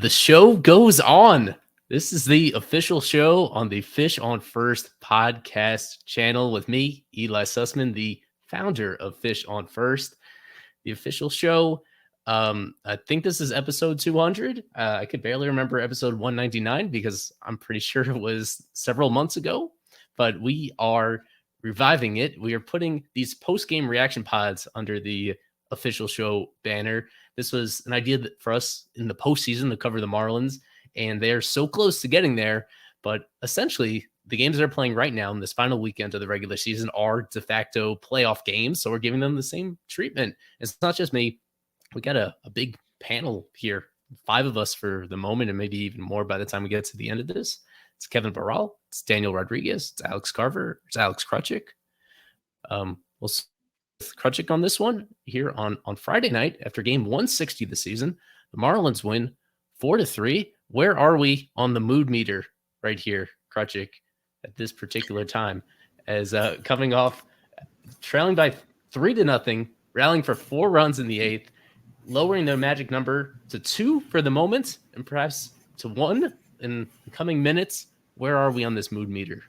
The show goes on. This is the official show on the Fish on First podcast channel with me, Ely Sussman, the founder of Fish on First, the official show. I think this is episode 200. I could barely remember episode 199 because I'm pretty sure it was several months ago, but we are reviving it. We are putting these post-game reaction pods under the official show banner. This was an idea for us in the postseason to cover the Marlins, and they are so close to getting there. But essentially, the games they're playing right now in this final weekend of the regular season are de facto playoff games, so we're giving them the same treatment. It's not just me. We got a big panel here, 5 of us for the moment, and maybe even more by the time we get to the end of this. It's Kevin Barral, it's Daniel Rodriguez, it's Alex Carver, it's Alex Krutchik. We'll see Krutchik on this one here on Friday night after game 160 of the season. The Marlins win 4-3. Where are we on the mood meter right here, Krutchik, at this particular time? As coming off trailing by 3-0, rallying for 4 runs in the 8th, lowering their magic number to 2 for the moment, and perhaps to 1 in the coming minutes. Where are we on this mood meter?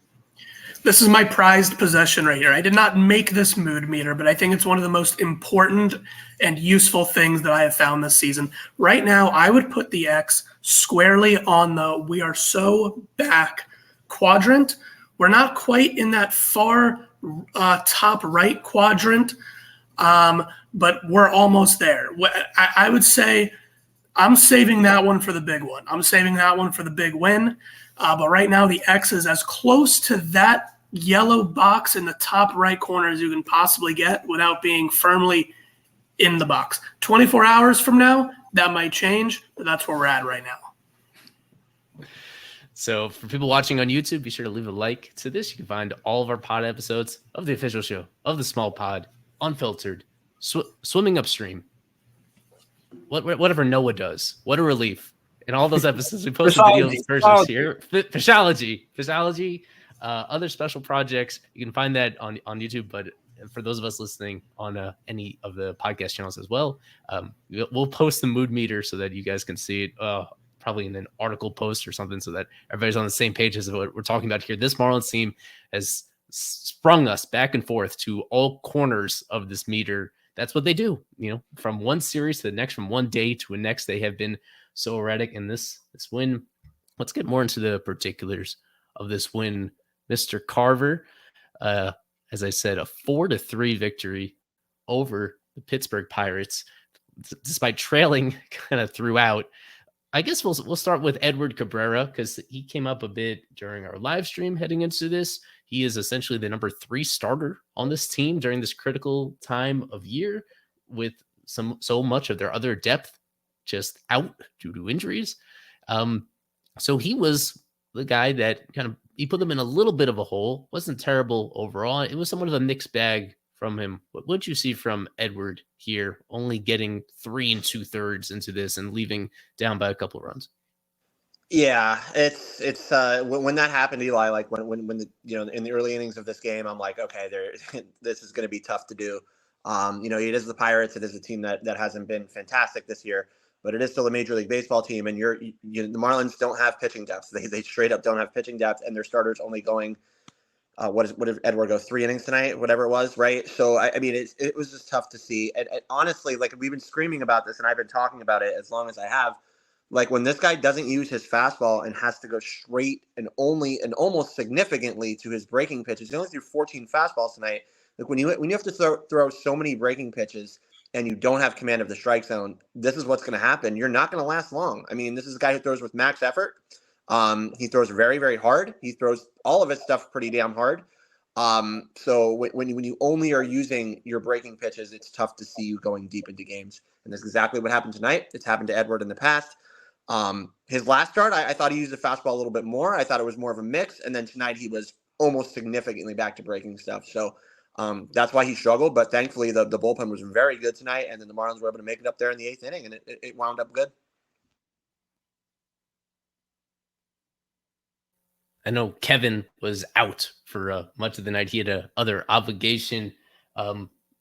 This is my prized possession right here. I did not make this mood meter, but I think it's one of the most important and useful things that I have found this season. Right now, I would put the X squarely on the we are so back quadrant. We're not quite in that far top right quadrant, but we're almost there. I would say I'm saving that one for the big one. I'm saving that one for the big win. But right now, the X is as close to that yellow box in the top right corner as you can possibly get without being firmly in the box. 24 hours from now, that might change, but that's where we're at right now. So for people watching on YouTube, be sure to leave a like to this. You can find all of our pod episodes of the official show, of the small pod, unfiltered, swimming upstream, whatever Noah does. What a relief. In all those episodes, we posted videos versions here. Physiology, other special projects. You can find that on YouTube, but for those of us listening on any of the podcast channels as well, we'll post the mood meter so that you guys can see it probably in an article post or something so that everybody's on the same page as what we're talking about here. This Marlins team has sprung us back and forth to all corners of this meter. That's what they do, from one series to the next, from one day to the next. They have been so erratic in this win. Let's get more into the particulars of this win, Mr. Carver. As I said, a 4-3 victory over the Pittsburgh Pirates, despite trailing kind of throughout. I guess we'll start with Edward Cabrera because he came up a bit during our live stream heading into this. He is essentially the number 3 starter on this team during this critical time of year with so much of their other depth just out due to injuries. So he was the guy that he put them in a little bit of a hole. Wasn't terrible overall. It was somewhat of a mixed bag from him. What would you see from Edward here, only getting 3 2/3 into this and leaving down by a couple of runs? Yeah, it's when that happened, Eli, like when the in the early innings of this game, I'm like, okay, this is going to be tough to do. It is the Pirates. It is a team that hasn't been fantastic this year, but it is still a Major League Baseball team, and the Marlins don't have pitching depth. They straight up don't have pitching depth, and their starters only going what did Edward go 3 innings tonight, whatever it was, right? So I mean, it was just tough to see. And honestly, like we've been screaming about this, and I've been talking about it as long as I have. Like when this guy doesn't use his fastball and has to go straight and almost significantly to his breaking pitches, he only threw 14 fastballs tonight. Like when you have to throw so many breaking pitches and you don't have command of the strike zone, this is what's going to happen. You're not going to last long. I mean, this is a guy who throws with max effort. He throws very, very hard. He throws all of his stuff pretty damn hard. So when you only are using your breaking pitches, it's tough to see you going deep into games. And that's exactly what happened tonight. It's happened to Edward in the past. His last start, I thought he used the fastball a little bit more. I thought it was more of a mix. And then tonight he was almost significantly back to breaking stuff. So that's why he struggled. But thankfully the bullpen was very good tonight. And then the Marlins were able to make it up there in the 8th inning, and it wound up good. I know Kevin was out for much of the night. He had other obligation.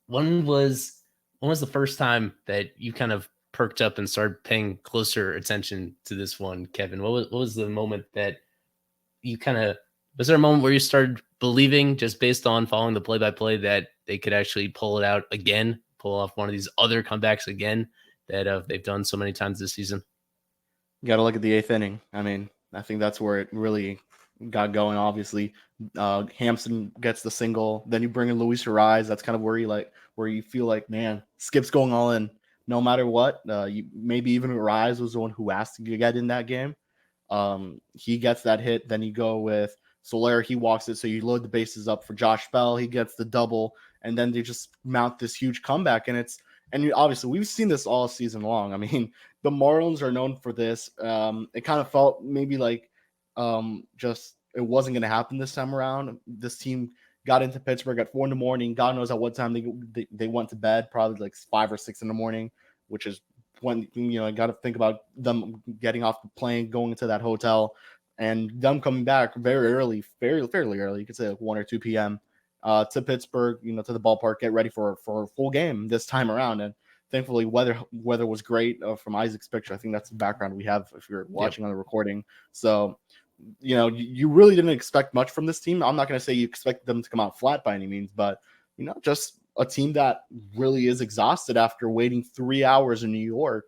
When was the first time that you kind of perked up and started paying closer attention to this one, Kevin? What was the moment that you was there a moment where you started believing, just based on following the play-by-play, that they could actually pull it out again, pull off one of these other comebacks again that they've done so many times this season? You got to look at the 8th inning. I mean, I think that's where it really got going. Obviously, Hampson gets the single. Then you bring in Luis Arraez. That's kind of where you feel like, man, Skip's going all in no matter what. Maybe even Arraez was the one who asked to get in that game. He gets that hit. Then you go with Soler. He walks it. So you load the bases up for Josh Bell. He gets the double, and then they just mount this huge comeback. Obviously we've seen this all season long. I mean, the Marlins are known for this. It kind of felt maybe like just it wasn't going to happen this time around. This team got into Pittsburgh at 4 a.m. God knows at what time they went to bed, probably like 5 or 6 a.m, which is when, I got to think about them getting off the plane, going into that hotel, and them coming back very early, fairly early. You could say like 1 or 2 p.m. To Pittsburgh, to the ballpark, get ready for a full game this time around. And thankfully, weather was great from Isaac's picture. I think that's the background we have if you're watching on the recording. So, you really didn't expect much from this team. I'm not going to say you expect them to come out flat by any means, but, just a team that really is exhausted after waiting 3 hours in New York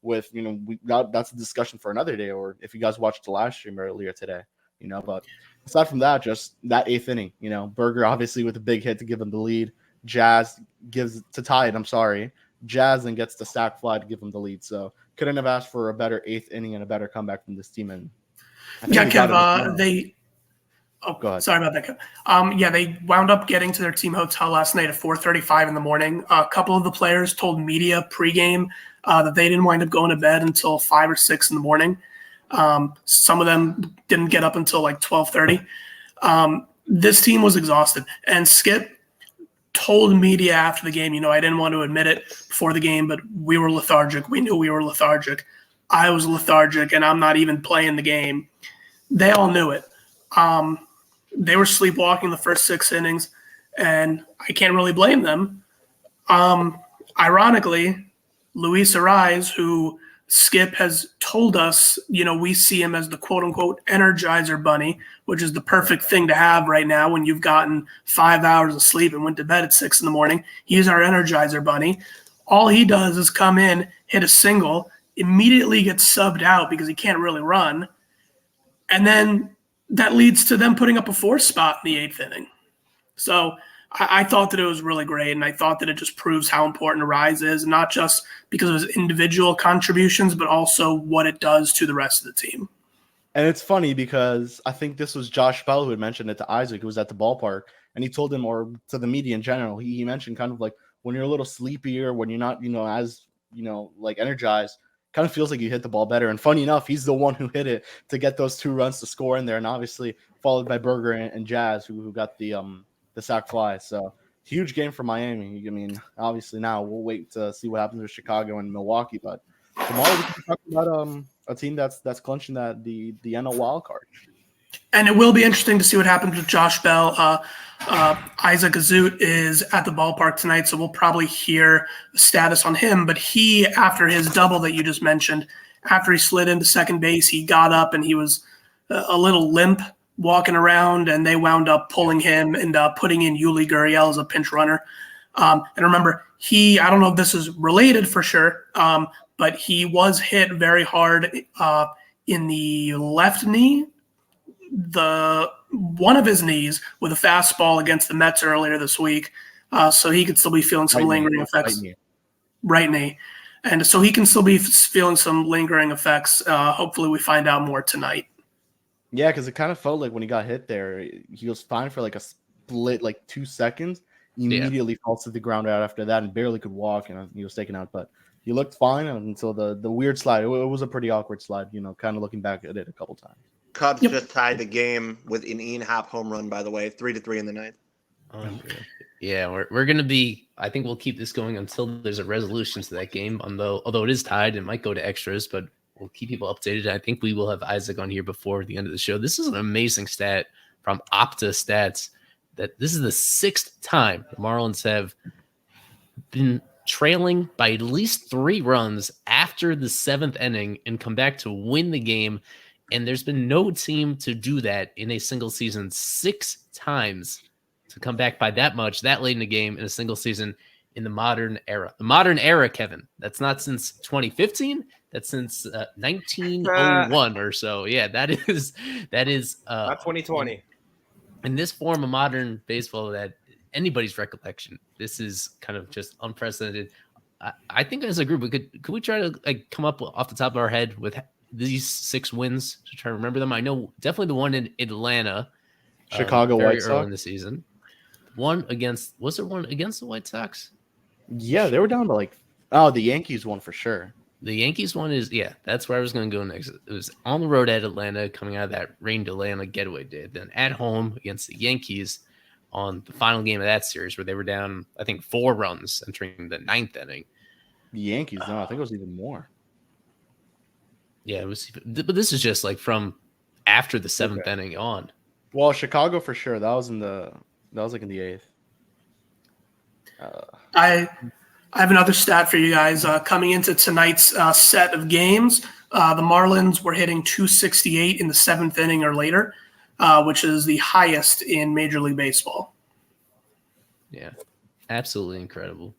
with, that's a discussion for another day, or if you guys watched the last stream earlier today, but aside from that, just that 8th inning, Berger obviously with a big hit to give him the lead. Jazz gives to tie it. I'm sorry. Jazz then gets the sac fly to give him the lead. So couldn't have asked for a better 8th inning and a better comeback from this team. And yeah, Kev, go ahead. Sorry about that, Kev. They wound up getting to their team hotel last night at 4:35 in the morning. A couple of the players told media pregame that they didn't wind up going to bed until 5 or 6 in the morning. Some of them didn't get up until like 12:30. This team was exhausted, and Skip told media after the game, I didn't want to admit it before the game, but we were lethargic. We knew we were lethargic. I was lethargic, and I'm not even playing the game. They all knew it. They were sleepwalking the first 6 innings, and I can't really blame them. Ironically, Luis Arraez, who Skip has told us, we see him as the quote-unquote energizer bunny, which is the perfect thing to have right now when you've gotten 5 hours of sleep and went to bed at 6 in the morning. He's our energizer bunny. All he does is come in, hit a single, immediately gets subbed out because he can't really run, and then that leads to them putting up a 4th spot in the 8th inning. So I thought that it was really great, and I thought that it just proves how important Arraez is, not just because of his individual contributions, but also what it does to the rest of the team. And it's funny because I think this was Josh Bell who had mentioned it to Isaac, who was at the ballpark, and he told him, or to the media in general, he mentioned kind of like when you're a little sleepier, when you're not, as, like energized, kind of feels like you hit the ball better. And funny enough, he's the one who hit it to get those 2 runs to score in there, and obviously followed by Berger and Jazz, who got the sac fly. So huge game for Miami. I mean, obviously now we'll wait to see what happens with Chicago and Milwaukee, but tomorrow we can talk about a team that's clinching the NL wild card. And it will be interesting to see what happens with Josh Bell. Isaac Azout is at the ballpark tonight, so we'll probably hear the status on him. But he, after his double that you just mentioned, after he slid into second base, he got up and he was a little limp walking around, and they wound up pulling him and putting in Ely Gurriel as a pinch runner. And remember, I don't know if this is related for sure, but he was hit very hard in the left knee, one of his knees, with a fastball against the Mets earlier this week. So he could still be feeling some lingering effects. Right knee. And so he can still be feeling some lingering effects. Hopefully we find out more tonight. Yeah, because it kind of felt like when he got hit there, he was fine for like a split, like 2 seconds. He immediately falls to the ground right after that and barely could walk, and he was taken out. But he looked fine until the weird slide. It was a pretty awkward slide, kind of looking back at it a couple times. Cubs just tied the game with an Ian Happ home run, by the way, 3-3 in the 9th. Yeah, we're going to be – I think we'll keep this going until there's a resolution to that game, although it is tied. It might go to extras, but we'll keep people updated. I think we will have Isaac on here before the end of the show. This is an amazing stat from Opta Stats that this is the 6th time the Marlins have been trailing by at least 3 runs after the 7th inning and come back to win the game. And there's been no team to do that in a single season 6 times, to come back by that much, that late in the game in a single season in the modern era. The modern era, Kevin. That's not since 2015. That's since 1901 or so. Yeah, that is not 2020. In this form of modern baseball, that anybody's recollection, this is kind of just unprecedented. I think as a group, could we try to like come up off the top of our head with these 6 wins to try to remember them? I know definitely the one in Atlanta, Chicago very White early Sox in the season. Was there one against the White Sox? Yeah, they were down to the Yankees won for sure. The Yankees one that's where I was going to go next. It was on the road at Atlanta, coming out of that rain delay on a getaway day. Then at home against the Yankees on the final game of that series, where they were down, I think, 4 runs entering the 9th inning. The Yankees, no, I think it was even more. Yeah, it was. But this is just like from after the 7th inning on. Well, Chicago for sure. That was in the 8th. I have another stat for you guys. Coming into tonight's set of games, the Marlins were hitting 268 in the 7th inning or later, which is the highest in Major League Baseball. Yeah, absolutely incredible.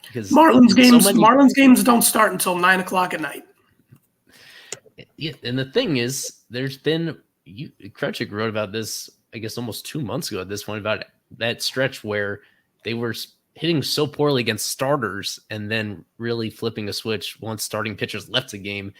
Because Marlins games don't start until 9:00 at night. Yeah, and the thing is, there's been Krutchik wrote about this, I guess, almost 2 months ago at this point, about that stretch where they were hitting so poorly against starters and then really flipping a switch once starting pitchers left the game.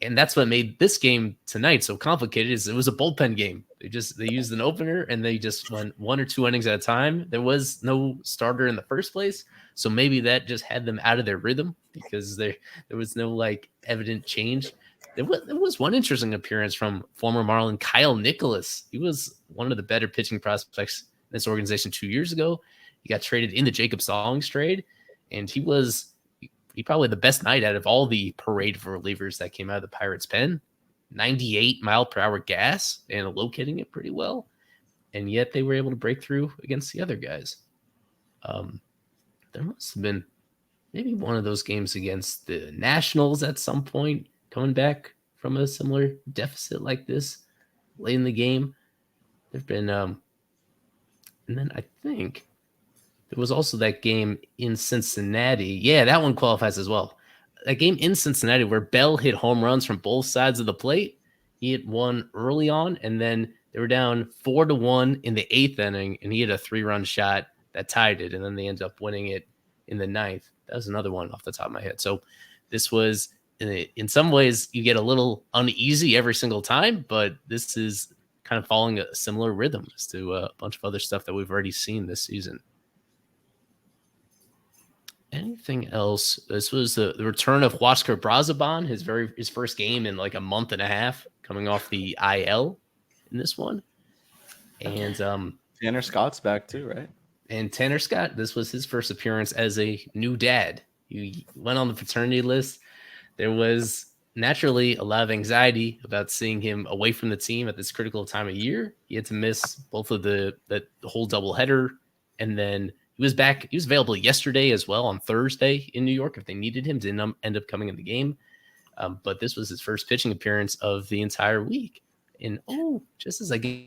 And that's what made this game tonight so complicated. Is it was a bullpen game. They used an opener and they just went 1 or 2 innings at a time. There was no starter in the first place. So maybe that just had them out of their rhythm, because there was no like evident change. There was one interesting appearance from former Marlin Kyle Nicholas. He was one of the better pitching prospects in this organization 2 years ago. He got traded in the Jacob Stallings trade, and he probably the best night out of all the parade of relievers that came out of the Pirates' pen. 98 mile per hour gas and locating it pretty well, and yet they were able to break through against the other guys. There must have been maybe one of those games against the Nationals at some point, coming back from a similar deficit like this late in the game. There've been, and then I think there was also that game in Cincinnati. Yeah, that one qualifies as well. That game in Cincinnati where Bell hit home runs from both sides of the plate. He hit one early on, and then they were down 4-1 in the 8th inning, and he hit a 3-run shot that tied it, and then they ended up winning it in the 9th. That was another one off the top of my head. So this was, in some ways, you get a little uneasy every single time, but this is kind of following a similar rhythm as to a bunch of other stuff that we've already seen this season. Anything else? This was the return of Huascar Brazaban, his first game in like a month and a half, coming off the IL in this one. And Tanner Scott's back too, right? And Tanner Scott, this was his first appearance as a new dad. He went on the paternity list. There was naturally a lot of anxiety about seeing him away from the team at this critical time of year. He had to miss both of the whole doubleheader, and then he was back. He was available yesterday as well on Thursday in New York if they needed him. Didn't end up coming in the game, but this was his first pitching appearance of the entire week. And just as I get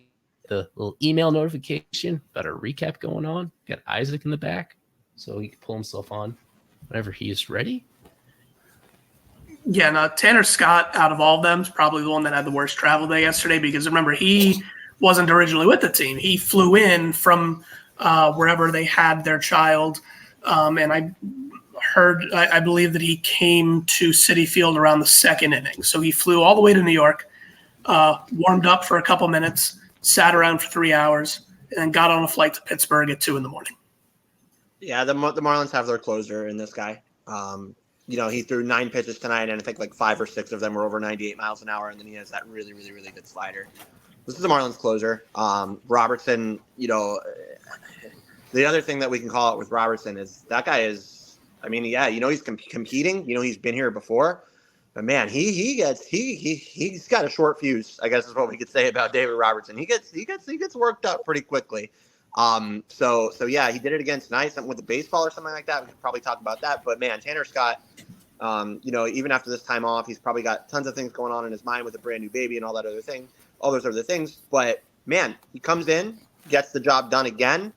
the little email notification about a recap going on, got Isaac in the back, so he can pull himself on whenever he is ready. Yeah, no, Tanner Scott, out of all of them, is probably the one that had the worst travel day yesterday, because remember, he wasn't originally with the team. He flew in from wherever they had their child, and I believe that he came to Citi Field around the 2nd inning. So he flew all the way to New York, warmed up for a couple minutes, sat around for 3 hours, and then got on a flight to Pittsburgh at 2 a.m. Yeah, the Marlins have their closer in this guy. He threw 9 pitches tonight, and I think like 5 or 6 of them were over 98 miles an hour, and then he has that really, really, really good slider. This is the Marlins closer. Robertson, the other thing that we can call it with Robertson is that guy is, he's competing. He's been here before. But man, he's got a short fuse, I guess is what we could say about David Robertson. He gets worked up pretty quickly. So yeah, he did it again tonight, something with the baseball or something like that. We could probably talk about that. But man, Tanner Scott, Even after this time off, he's probably got tons of things going on in his mind with a brand new baby and all those other things. But man, he comes in, gets the job done again,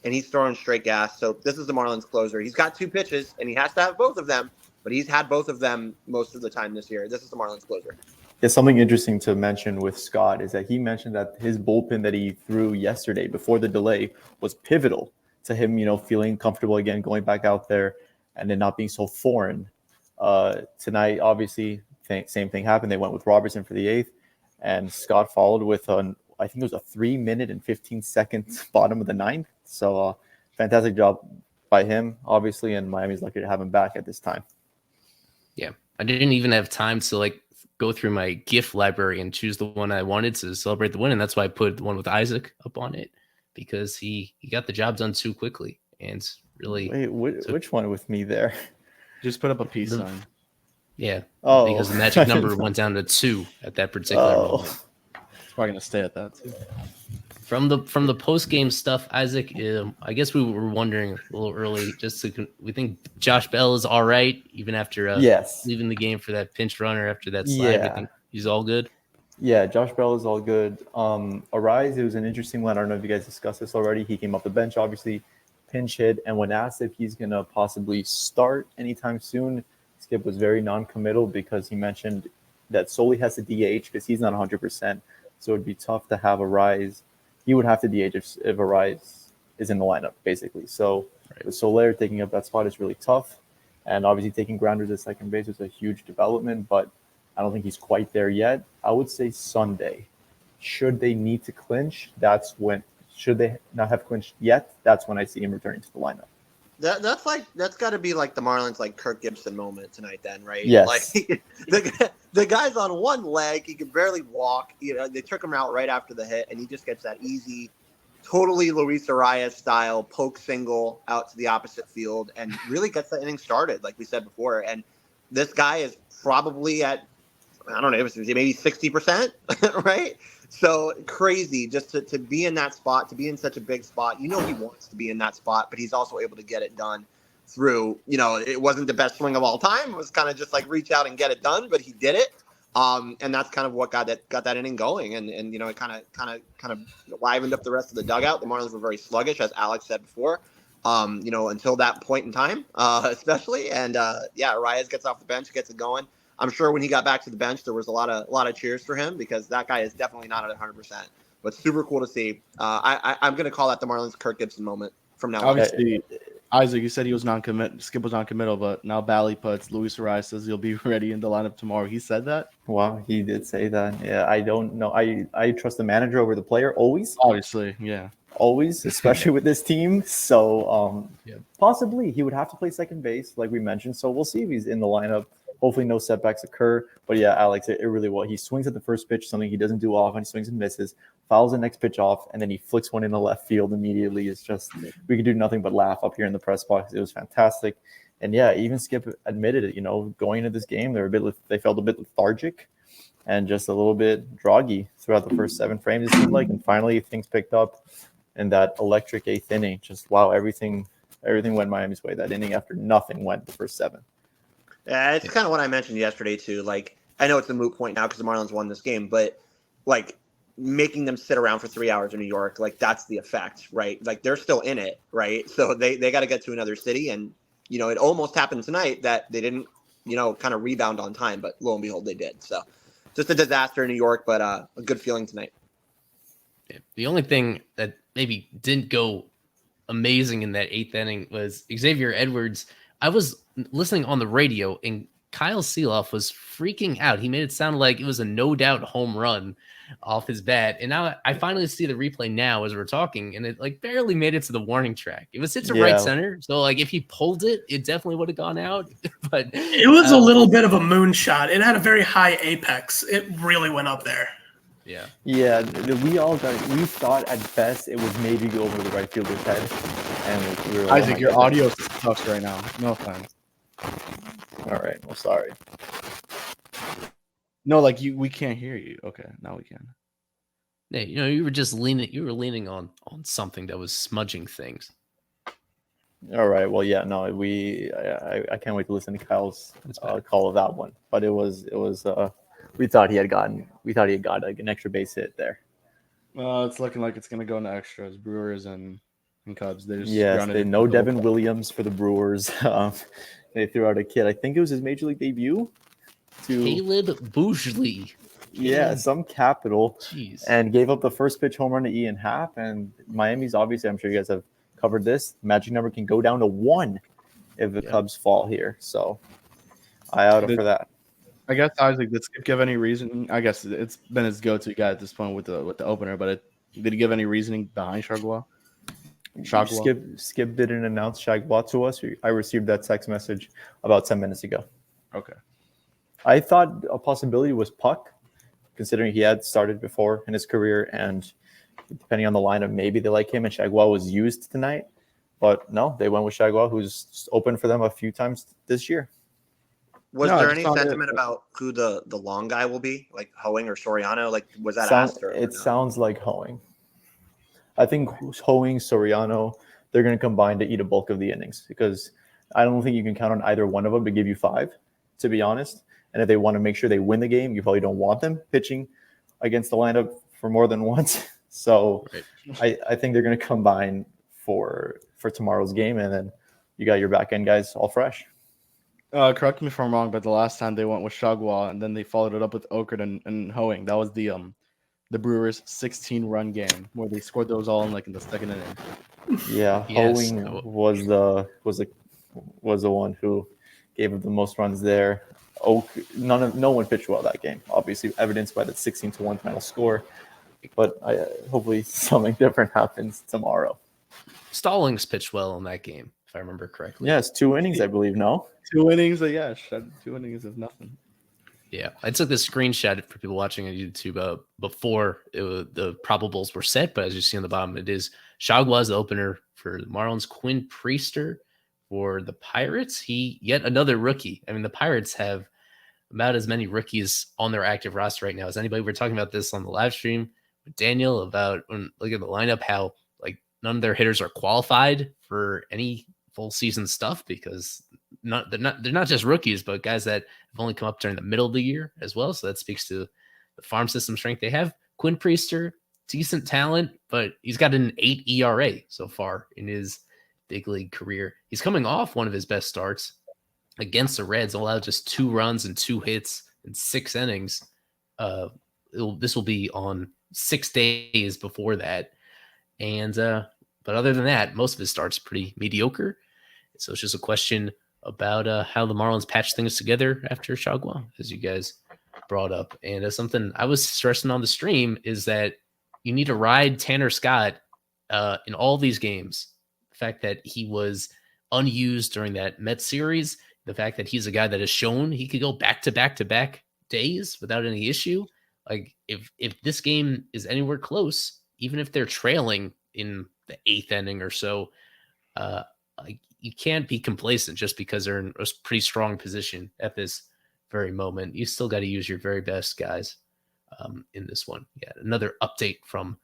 and he's throwing straight gas. So this is the Marlins closer. He's got 2 pitches, and he has to have both of them, but he's had both of them most of the time this year. This is the Marlins closer. Yeah, something interesting to mention with Scott is that he mentioned that his bullpen that he threw yesterday before the delay was pivotal to him, feeling comfortable again, going back out there and then not being so foreign. Tonight, obviously, same thing happened. They went with Robertson for the 8th, and Scott followed with I think it was a 3 minute and 15 seconds bottom of the 9th. So fantastic job by him, obviously, and Miami's lucky to have him back at this time. Yeah, I didn't even have time to go through my GIF library and choose the one I wanted to celebrate the win, and that's why I put the one with Isaac up on it, because he got the job done too quickly and really. Wait, which one with me there? Just put up a peace sign. Yeah. Oh, because the magic number went down to 2 at that particular moment. It's probably gonna stay at that too. From the post game stuff, Isaac, I guess we were wondering a little early. We think Josh Bell is all right even after leaving the game for that pinch runner after that slide. Yeah. I think he's all good. Yeah, Josh Bell is all good. Arraez, it was an interesting one. I don't know if you guys discussed this already. He came off the bench, obviously, pinch hit, and when asked if he's gonna possibly start anytime soon, Skip was very non-committal because he mentioned that solely has to DH because he's not 100%. So it'd be tough to have Arraez. He would have to DH if Arraez is in the lineup, basically. So with Soler taking up that spot is really tough. And obviously taking grounders at second base is a huge development, but I don't think he's quite there yet. I would say Sunday. Should they need to clinch, should they not have clinched yet, that's when I see him returning to the lineup. That's got to be like the Marlins Kirk Gibson moment tonight, then, right? Yes. The guy's on one leg, he can barely walk. They took him out right after the hit, and he just gets that easy, totally Luis Arraez style poke single out to the opposite field, and really gets the inning started, like we said before. And this guy is probably at, I don't know, maybe 60%, right? So crazy just to be in that spot, to be in such a big spot. He wants to be in that spot, but he's also able to get it done through, it wasn't the best swing of all time. It was kind of just reach out and get it done, but he did it. And that's kind of what got that inning going. And it kind of livened up the rest of the dugout. The Marlins were very sluggish, as Alex said before, until that point in time, especially. And Arraez gets off the bench, gets it going. I'm sure when he got back to the bench, there was a lot of cheers for him because that guy is definitely not at 100%. But super cool to see. I'm going to call that the Marlins Kirk Gibson moment from now on. Obviously, Isaac, you said he was Skip was non-committal, but now Bally puts Luis Arraez says he'll be ready in the lineup tomorrow. He said that? Wow, he did say that. Yeah, I don't know. I trust the manager over the player always. Obviously, yeah. Always, especially with this team. So possibly he would have to play second base, like we mentioned. So we'll see if he's in the lineup. Hopefully no setbacks occur. But yeah, Alex, it really will. He swings at the first pitch, something he doesn't do often. He swings and misses, fouls the next pitch off, and then he flicks one in the left field immediately. It's just, we could do nothing but laugh up here in the press box. It was fantastic. And yeah, even Skip admitted it, going into this game, they felt a bit lethargic and just a little bit droggy throughout the first 7 frames, it seemed like. And finally things picked up in that electric 8th inning. Just wow, everything went Miami's way that inning after nothing went the first 7. Yeah, it's kind of what I mentioned yesterday too. I know it's a moot point now because the Marlins won this game, but making them sit around for 3 hours in New York, that's the effect, right? They're still in it, right? So they got to get to another city, and it almost happened tonight that they didn't, kind of rebound on time, but lo and behold, they did. So just a disaster in New York, but a good feeling tonight. Yeah. The only thing that maybe didn't go amazing in that 8th inning was Xavier Edwards. I was listening on the radio, and Kyle Seeloff was freaking out. He made it sound like it was a no-doubt home run off his bat. And now I finally see the replay now as we're talking, and it barely made it to the warning track. It was hit to right center. So if he pulled it, it definitely would have gone out. But it was a little bit of a moonshot. It had a very high apex. It really went up there. Yeah. Yeah, we thought at best it was maybe go over the right fielder's head. And we were like, Isaac, your audio sucks right now. No offense. All right. Well, sorry. No, we can't hear you. Okay, now we can. Yeah, you were just leaning on something that was smudging things. All right. Well, yeah, no, I can't wait to listen to Kyle's call of that one. But it was we thought he had got like an extra base hit there. It's looking like it's gonna go into extras. Brewers and Cubs. They just Yes, grounded they it no to the Devin Williams for the Brewers. They threw out a kid. I think it was his major league debut. Caleb Bougely. Yeah, some capital. Jeez. And gave up the first pitch home run to Ian Happ. And Miami's obviously, I'm sure you guys have covered this. Magic number can go down to 1 if the Cubs fall here. So eye out for that. I guess Isaac, did Skip give any reason? I guess it's been his go-to guy at this point with the opener, but did he give any reasoning behind Shagwa? Skip didn't announce Shagwa to us. I received that text message about 10 minutes ago. Okay. I thought a possibility was Puck, considering he had started before in his career, and depending on the lineup, maybe they like him, and Shagwa was used tonight. But no, they went with Shagwa, who's open for them a few times this year. Was there any sentiment about who the long guy will be, like Hoeing or Soriano? Like, was that asked? It sounds like Hoeing. I think Hoeing, Soriano, they're going to combine to eat a bulk of the innings because I don't think you can count on either one of them to give you 5, to be honest. And if they want to make sure they win the game, you probably don't want them pitching against the lineup for more than once. So right. I think they're going to combine for tomorrow's game, and then you got your back end guys all fresh. Correct me if I'm wrong, but the last time they went with Shagwa, and then they followed it up with Okert and Hoeing. That was the Brewers' 16-run game where they scored those all in the second inning. Yeah, yes. Hoeing was the one who gave up the most runs there. No one pitched well that game, obviously evidenced by the 16-1 final score. But hopefully something different happens tomorrow. Stallings pitched well in that game, if I remember correctly. Yes, 2 innings, I believe. No, 2 innings. 2 innings of nothing. Yeah, I took this screenshot for people watching on YouTube before the probables were set, but as you see on the bottom, it is Shagwa's the opener for the Marlins, Quinn Priester for the Pirates. He yet another rookie. I mean, the Pirates have about as many rookies on their active roster right now as anybody. We're talking about this on the live stream with Daniel about when look at the lineup, how none of their hitters are qualified for any full season stuff because they're not just rookies, but guys that have only come up during the middle of the year as well. So that speaks to the farm system strength they have. Quinn Priester, decent talent, but he's got an 8 ERA so far in his big league career. He's coming off one of his best starts against the Reds, allowed just 2 runs and 2 hits in 6 innings. This will be on 6 days before that. And but other than that, most of his starts pretty mediocre. So it's just a question about how the Marlins patch things together after Shagwa, as you guys brought up. And something I was stressing on the stream is that you need to ride Tanner Scott in all these games. The fact that he was unused during that Mets series, the fact that he's a guy that has shown he could go back to back days without any issue. Like if this game is anywhere close, even if they're trailing in the 8th inning or so, you can't be complacent just because they're in a pretty strong position at this very moment. You still got to use your very best guys in this one. Yeah, another update from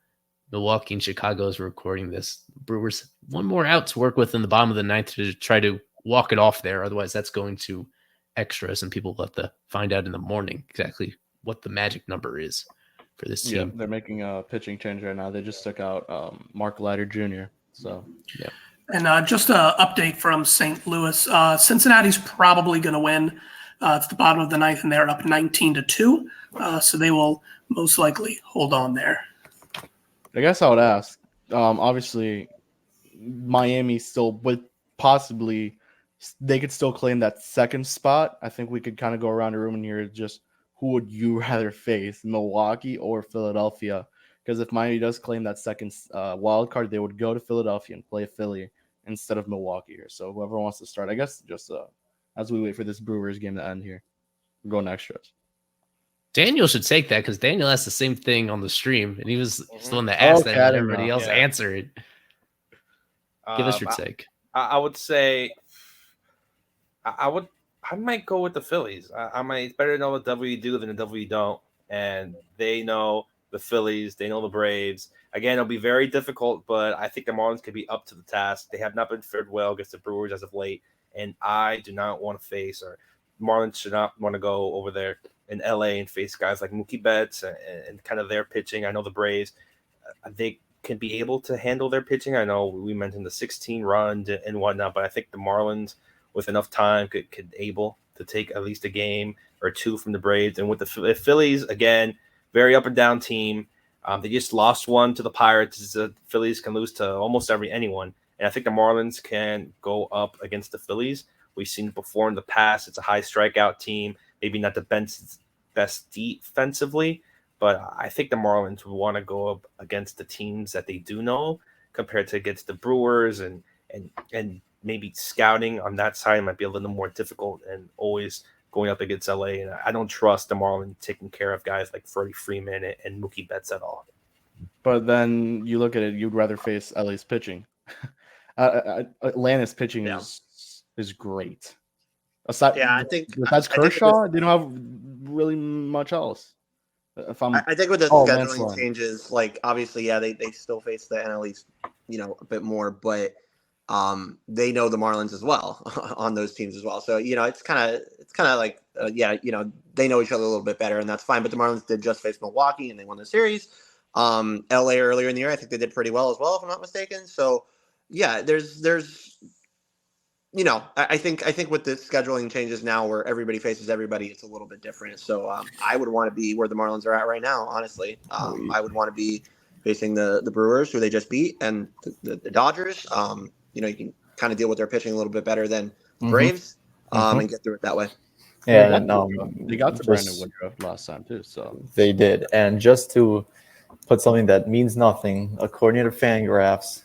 Milwaukee and Chicago as we're recording this. Brewers, one more out to work with in the bottom of the 9th to try to walk it off there. Otherwise, that's going to extras, and people will have to find out in the morning exactly what the magic number is for this team. Yeah, they're making a pitching change right now. They just took out Mark Leiter Jr. So, yeah. And just an update from St. Louis. Cincinnati's probably going to win. It's the bottom of the 9th, and they're up 19-2. So they will most likely hold on there. I guess I would ask. Obviously, Miami still would possibly – they could still claim that second spot. I think we could kind of go around the room and hear just who would you rather face, Milwaukee or Philadelphia? Because if Miami does claim that second wild card, they would go to Philadelphia and play Philly instead of Milwaukee here. So whoever wants to start, I guess just as we wait for this Brewers game to end here, we're going extras. Daniel should take that because Daniel asked the same thing on the stream, and he was the one that asked that, and everybody else answered. Give us your take. I would say I might go with the Phillies. I might better know what W do than the W don't, and they know the Phillies. They know the Braves. Again, it'll be very difficult, but I think the Marlins could be up to the task. They have not been fared well against the Brewers as of late, and I do not want to face, or Marlins should not want to go over there in LA and face guys like Mookie Betts and kind of their pitching. I know the Braves, they can be able to handle their pitching. I know we mentioned the 16 runs and whatnot, but I think the Marlins, with enough time, could able to take at least a game or two from the Braves. And with the Phillies, again, very up and down team. They just lost one to the Pirates. The Phillies can lose to almost anyone. And I think the Marlins can go up against the Phillies. We've seen it before in the past. It's a high strikeout team, maybe not the best defensively, but I think the Marlins would want to go up against the teams that they do know compared to against the Brewers, and maybe scouting on that side might be a little more difficult, and always going up against LA. And I don't trust the Marlins taking care of guys like Freddie Freeman and Mookie Betts at all. But then you look at it, you'd rather face LA's pitching. Atlanta's pitching is great. Besides Kershaw, they don't have really much else. I think with the scheduling changes, like obviously, they still face the NL East, a bit more, but they know the Marlins as well on those teams as well. So it's kind of like they know each other a little bit better, and that's fine. But the Marlins did just face Milwaukee, and they won the series. LA earlier in the year, I think they did pretty well as well, if I'm not mistaken. So yeah, there's I think with the scheduling changes now, where everybody faces everybody, it's a little bit different. So I would want to be where the Marlins are at right now. Honestly, I would want to be facing the Brewers, who they just beat, and the Dodgers. You can kind of deal with their pitching a little bit better than Braves, and get through it that way. Yeah, they got to Brandon Woodruff last time too, so they did. And just to put something that means nothing, according to Fangraphs,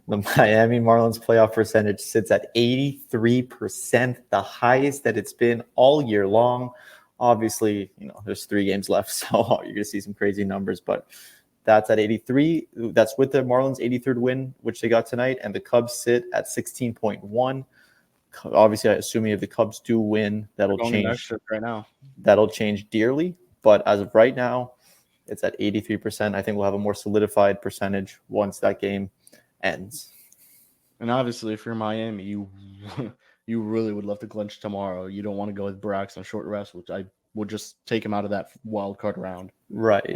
the Miami Marlins playoff percentage sits at 83%, the highest that it's been all year long. Obviously, there's 3 games left, so you're going to see some crazy numbers, but that's at 83. That's with the Marlins' 83rd win, which they got tonight, and the Cubs sit at 16.1. Obviously, assuming if the Cubs do win, that'll change right now. That'll change dearly, but as of right now, it's at 83%. I think we'll have a more solidified percentage once that game ends. And obviously, if you're Miami, you really would love to clinch tomorrow. You don't want to go with Brax on short rest, which I would just take him out of that wild card round. Right.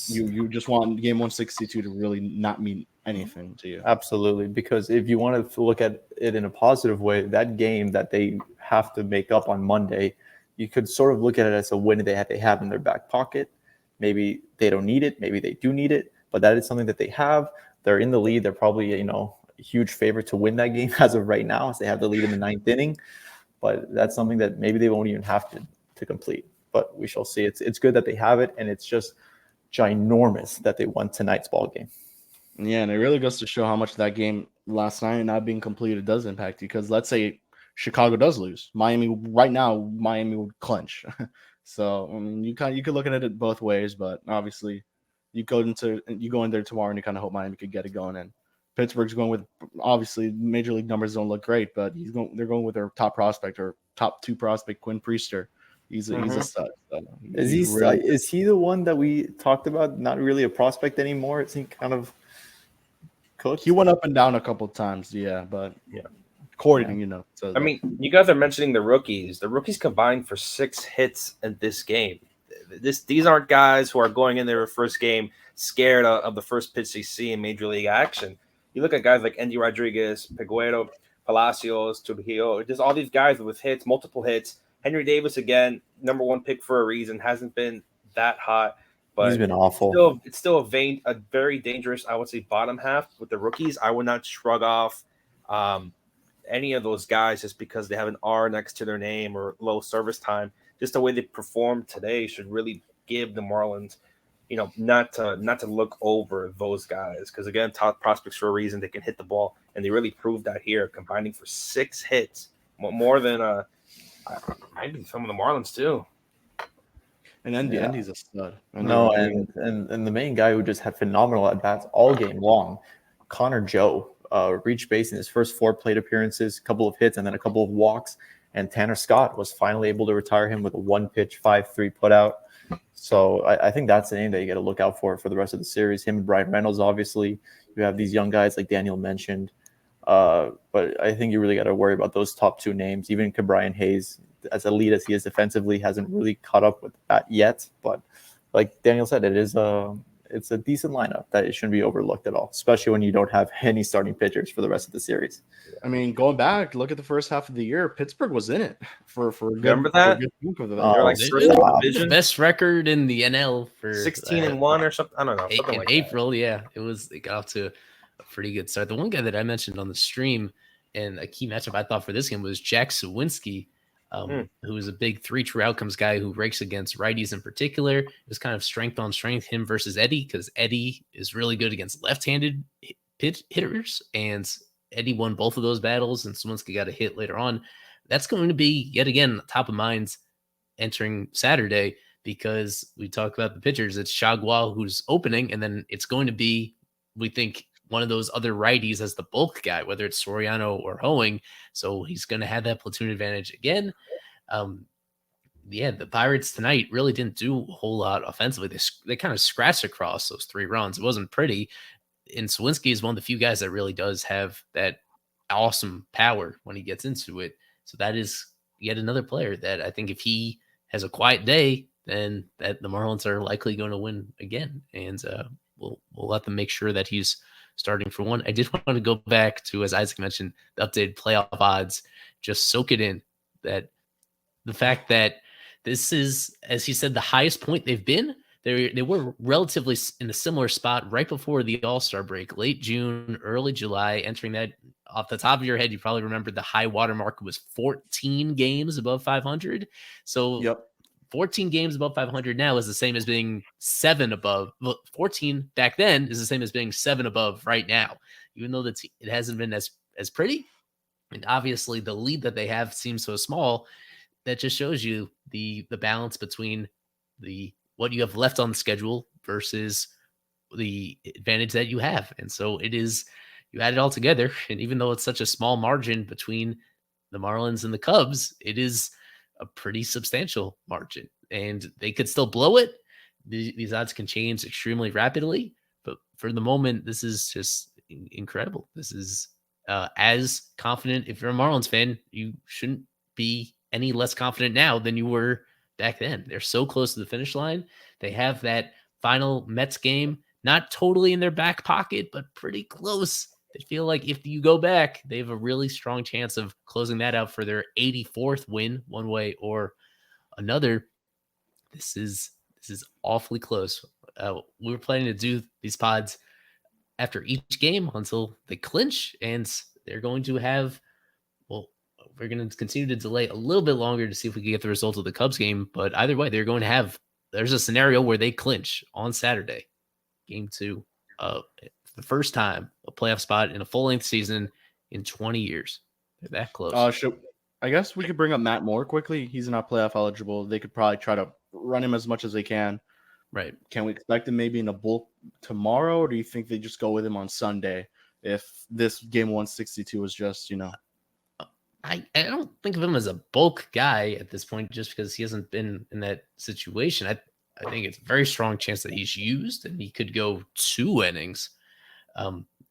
You just want game 162 to really not mean anything to you. Absolutely, because if you want to look at it in a positive way, that game that they have to make up on Monday, you could sort of look at it as a win they have in their back pocket. Maybe they don't need it, maybe they do need it, but that is something that they have. They're in the lead. They're probably, a huge favorite to win that game as of right now, as they have the lead in the 9th inning. But that's something that maybe they won't even have to complete. But we shall see. It's good that they have it, and it's just ginormous that they won tonight's ball game. Yeah, and it really goes to show how much that game last night not being completed does impact you. Because let's say Chicago does lose, Miami would clinch. So I mean, you could look at it both ways, but obviously you go in there tomorrow and you kind of hope Miami could get it going. And Pittsburgh's going with, obviously major league numbers don't look great, but they're going with their top prospect or top 2 prospect, Quinn Priester. He's a stud. So is he the one that we talked about? Not really a prospect anymore. Is he kind of coached? He went up and down a couple of times, but according, So I mean, you guys are mentioning the rookies. The rookies combined for 6 hits in this game. These aren't guys who are going in their first game scared of the first pitch they see in major league action. You look at guys like Andy Rodriguez, Peguero, Palacios, Trujillo, just all these guys with hits, multiple hits. Henry Davis, again, number 1 pick for a reason, hasn't been that hot, but he's been awful. It's still a very dangerous, I would say, bottom half with the rookies. I would not shrug off any of those guys just because they have an R next to their name or low service time. Just the way they performed today should really give the Marlins, not to look over those guys, because again, top prospects for a reason. They can hit the ball, and they really proved that here, combining for 6 hits, more than maybe some of the Marlins too. And Andy's a stud. And the main guy who just had phenomenal at bats all game long, Connor Joe, reached base in his first 4 plate appearances, a couple of hits, and then a couple of walks. And Tanner Scott was finally able to retire him with a 1-pitch 5-3 putout. So I think that's the name that you got to look out for the rest of the series. Him and Brian Reynolds, obviously. You have these young guys like Daniel mentioned. But I think you really got to worry about those top two names. Even Brian Hayes, as elite as he is defensively, hasn't really caught up with that yet. But like Daniel said, it's a decent lineup that it shouldn't be overlooked at all, especially when you don't have any starting pitchers for the rest of the series. I mean, going back, look at the first half of the year. Pittsburgh was in it for a good, Remember that? for a good chunk of that. Oh, They're like They- first in the the division, best record in the NL for 16-1 or something. I don't know. Something in like April. Yeah, it got off to a pretty good start. The one guy that I mentioned on the stream and a key matchup I thought for this game was Jack Sawinski, who is a big 3 true outcomes guy who rakes against righties in particular. It was kind of strength on strength, him versus Eddie, because Eddie is really good against left-handed hitters, and Eddie won both of those battles, and Sawinski got a hit later on. That's going to be, yet again, top of minds entering Saturday, because we talk about the pitchers. It's Chagua who's opening, and then it's going to be, we think, one of those other righties as the bulk guy, whether it's Soriano or Hoeing. So he's going to have that platoon advantage again. The Pirates tonight really didn't do a whole lot offensively. They kind of scratched across those 3 runs. It wasn't pretty. And Sawinski is one of the few guys that really does have that awesome power when he gets into it. So that is yet another player that I think if he has a quiet day, then that the Marlins are likely going to win again. And we'll let them make sure that he's starting for one. I did want to go back to, as Isaac mentioned, the updated playoff odds. Just soak it in, that the fact that this is, as he said, the highest point they've been. They were relatively in a similar spot right before the All-Star break, late June, early July. Entering that, off the top of your head, you probably remember the high water mark was 14 games above 500. So Yep. 14 games above 500 now is the same as being 7 above. Well, 14 back then is the same as being 7 above right now, even though it hasn't been as pretty. And obviously the lead that they have seems so small. That just shows you the balance between what you have left on the schedule versus the advantage that you have. And so it is, you add it all together. And even though it's such a small margin between the Marlins and the Cubs, it is a pretty substantial margin, and they could still blow it. These odds can change extremely rapidly, but for the moment, this is just incredible. This is as confident. If you're a Marlins fan, you shouldn't be any less confident now than you were back then. They're so close to the finish line. They have that final Mets game, not totally in their back pocket, but pretty close. They feel like if you go back, they have a really strong chance of closing that out for their 84th win, one way or another. This is awfully close. We were planning to do these pods after each game until they clinch, and they're going to have, well, we're going to continue to delay a little bit longer to see if we can get the result of the Cubs game. But either way, they're going to have, there's a scenario where they clinch on Saturday, game 2, the first time a playoff spot in a full-length season in 20 years. They're that close. I guess we could bring up Matt Moore quickly. He's not playoff eligible. They could probably try to run him as much as they can. Right. Can we expect him maybe in a bulk tomorrow, or do you think they just go with him on Sunday if this game 162 is just, I don't think of him as a bulk guy at this point, just because he hasn't been in that situation. I think it's a very strong chance that he's used and he could go 2 innings.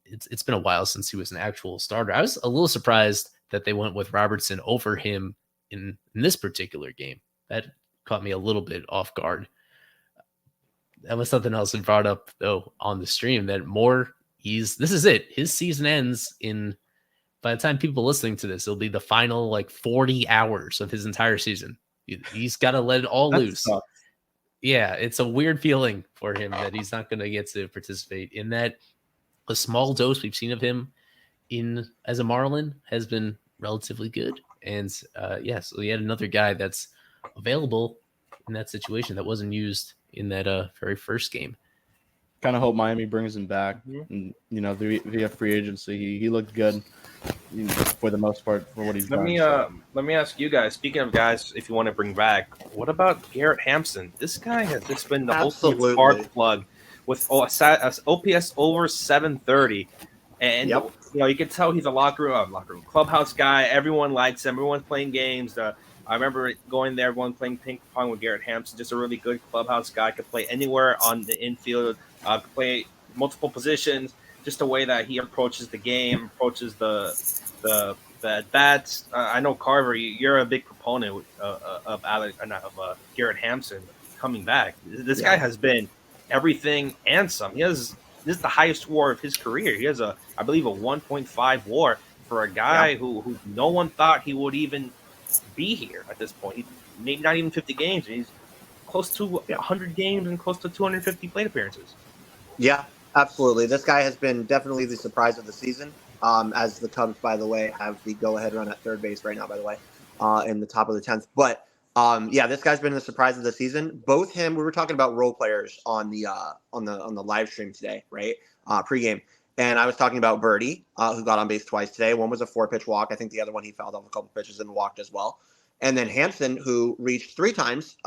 It's been a while since he was an actual starter. I was a little surprised that they went with Robertson over him in this particular game. That caught me a little bit off guard. That was something else we brought up though on the stream, that Moore, this is it. His season ends by the time people listening to this, it'll be the final 40 hours of his entire season. He's got to let it all loose. Sucks. Yeah, it's a weird feeling for him that he's not going to get to participate in that. A small dose we've seen of him as a Marlin has been relatively good. And so yet another guy that's available in that situation that wasn't used in that very first game. Kind of hope Miami brings him back. And, via free agency, he looked good for the most part for what he's done. Let me ask you guys, speaking of guys, if you want to bring back, what about Garrett Hampson? This guy has just been the ultimate spark plug with OPS over 730. And, you can tell he's a locker room clubhouse guy. Everyone likes him. Everyone's playing games. The I remember going there, one playing ping pong with Garrett Hampson, just a really good clubhouse guy, could play anywhere on the infield, could play multiple positions, just the way that he approaches the game, approaches the at bats. I know Carver, you're a big proponent of Garrett Hampson coming back. This guy has been everything and some. This is the highest WAR of his career. He has I believe a 1.5 WAR for a guy who no one thought he would even be here at this point. He maybe not even 50 games. He's close to 100 games and close to 250 plate appearances. Yeah, absolutely. This guy has been definitely the surprise of the season. As the Cubs, by the way, have the go-ahead run at third base right now, by the way, in the top of the 10th. But this guy's been the surprise of the season. Both him, we were talking about role players on the live stream today, right? Pregame. And I was talking about Birdie, who got on base twice today. One was a 4-pitch walk. I think the other one he fouled off a couple pitches and walked as well. And then Hampson, who reached 3 times,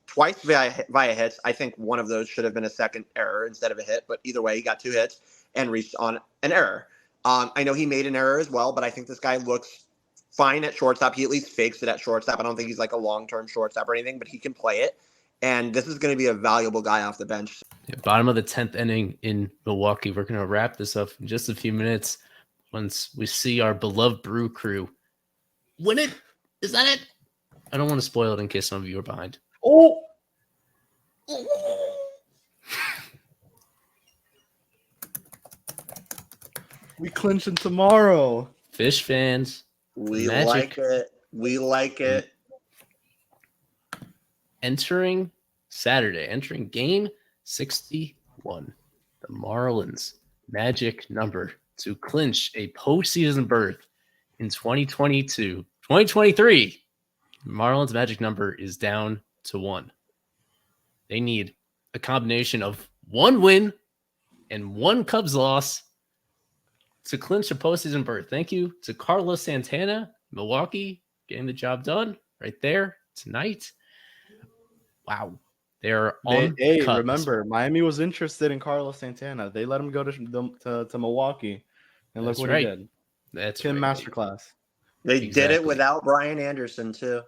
twice via hits. I think one of those should have been a second error instead of a hit. But either way, he got 2 hits and reached on an error. I know he made an error as well, but I think this guy looks fine at shortstop. He at least fakes it at shortstop. I don't think he's like a long-term shortstop or anything, but he can play it. And this is going to be a valuable guy off the bench. Yeah, bottom of the 10th inning in Milwaukee. We're going to wrap this up in just a few minutes once we see our beloved Brew Crew win it. Is that it? I don't want to spoil it in case some of you are behind. Oh, we clinching tomorrow. Fish fans. We Magic. like it. We like it. Entering game 61. The Marlins magic number to clinch a postseason berth in 2022. 2023. Marlins magic number is down to 1. They need a combination of 1 win and 1 Cubs loss to clinch a postseason berth. Thank you to Carlos Santana, Milwaukee, getting the job done right there tonight. Wow. They're on Cubs. Remember, Miami was interested in Carlos Santana. They let him go to Milwaukee. And look what he did. That's Kim right. Masterclass. They did it without Brian Anderson, too.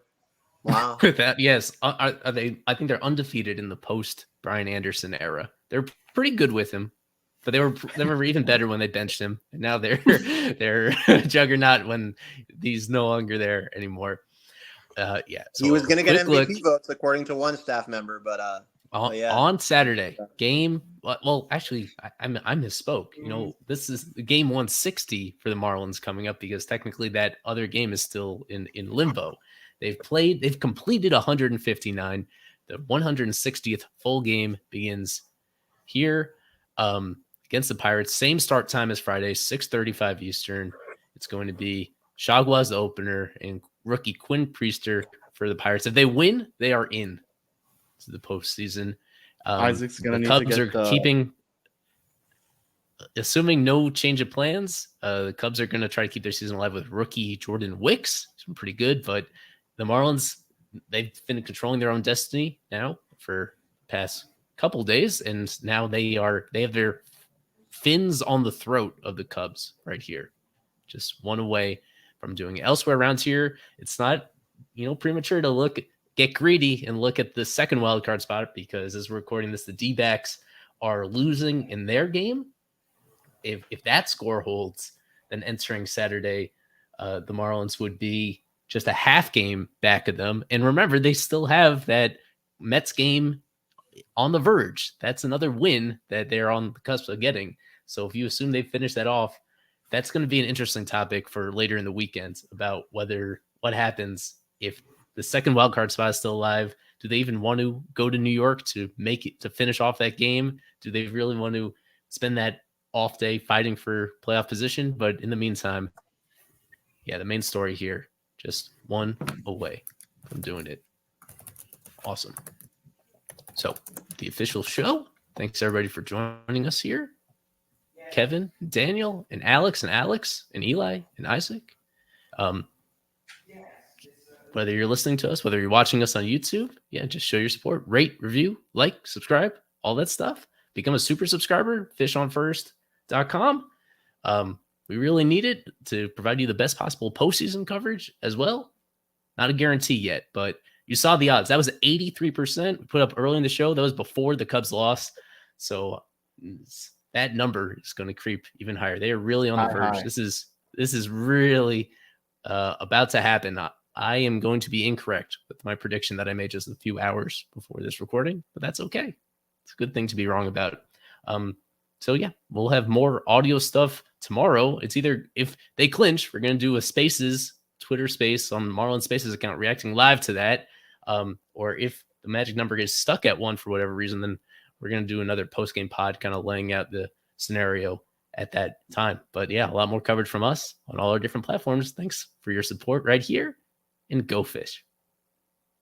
Wow. With that, yes. Are they? I think they're undefeated in the post Brian Anderson era. They're pretty good with him, but they were even better when they benched him. And now they're a juggernaut when he's no longer there anymore. So he was going to get MVP votes according to one staff member, but on Saturday game. Well, actually, I misspoke. You know, this is game 160 for the Marlins coming up because technically that other game is still in limbo. They've completed 159. The 160th full game begins here against the Pirates. Same start time as Friday, 6:35 Eastern. It's going to be Chagua's the opener and rookie Quinn Priester for the Pirates. If they win, they are in to the postseason. Isaac's going to need to get keeping, assuming no change of plans, the Cubs are going to try to keep their season alive with rookie Jordan Wicks. He's been pretty good, but the Marlins, they've been controlling their own destiny now for the past couple days, and now they have their fins on the throat of the Cubs right here. Just one away from doing it. Elsewhere around here, it's not premature to get greedy and look at the second wild card spot because as we're recording this, the D-backs are losing in their game. If that score holds, then entering Saturday, the Marlins would be just a half game back of them. And remember, they still have that Mets game on the verge. That's another win that they're on the cusp of getting. So if you assume they finish that off, that's going to be an interesting topic for later in the weekend about what happens if the second wild card spot is still alive. Do they even want to go to New York to finish off that game? Do they really want to spend that off day fighting for playoff position? But in the meantime, the main story here, just one away from doing it. Awesome. So the official show. Thanks everybody for joining us here. Kevin, Daniel, and Alex, and Eli, and Isaac. Whether you're listening to us, whether you're watching us on YouTube, just show your support. Rate, review, like, subscribe, all that stuff. Become a super subscriber, fishonfirst.com. We really need it to provide you the best possible postseason coverage as well. Not a guarantee yet, but you saw the odds. That was 83% we put up early in the show. That was before the Cubs lost. So that number is going to creep even higher. They are really on the verge. High. This is really about to happen. I am going to be incorrect with my prediction that I made just a few hours before this recording, but that's okay. It's a good thing to be wrong about. So yeah, we'll have more audio stuff tomorrow. It's either if they clinch, we're going to do a Spaces Twitter space on Marlins Spaces account reacting live to that. Or if the magic number gets stuck at 1 for whatever reason, then we're going to do another post-game pod kind of laying out the scenario at that time. But yeah, a lot more coverage from us on all our different platforms. Thanks for your support right here, and go Fish.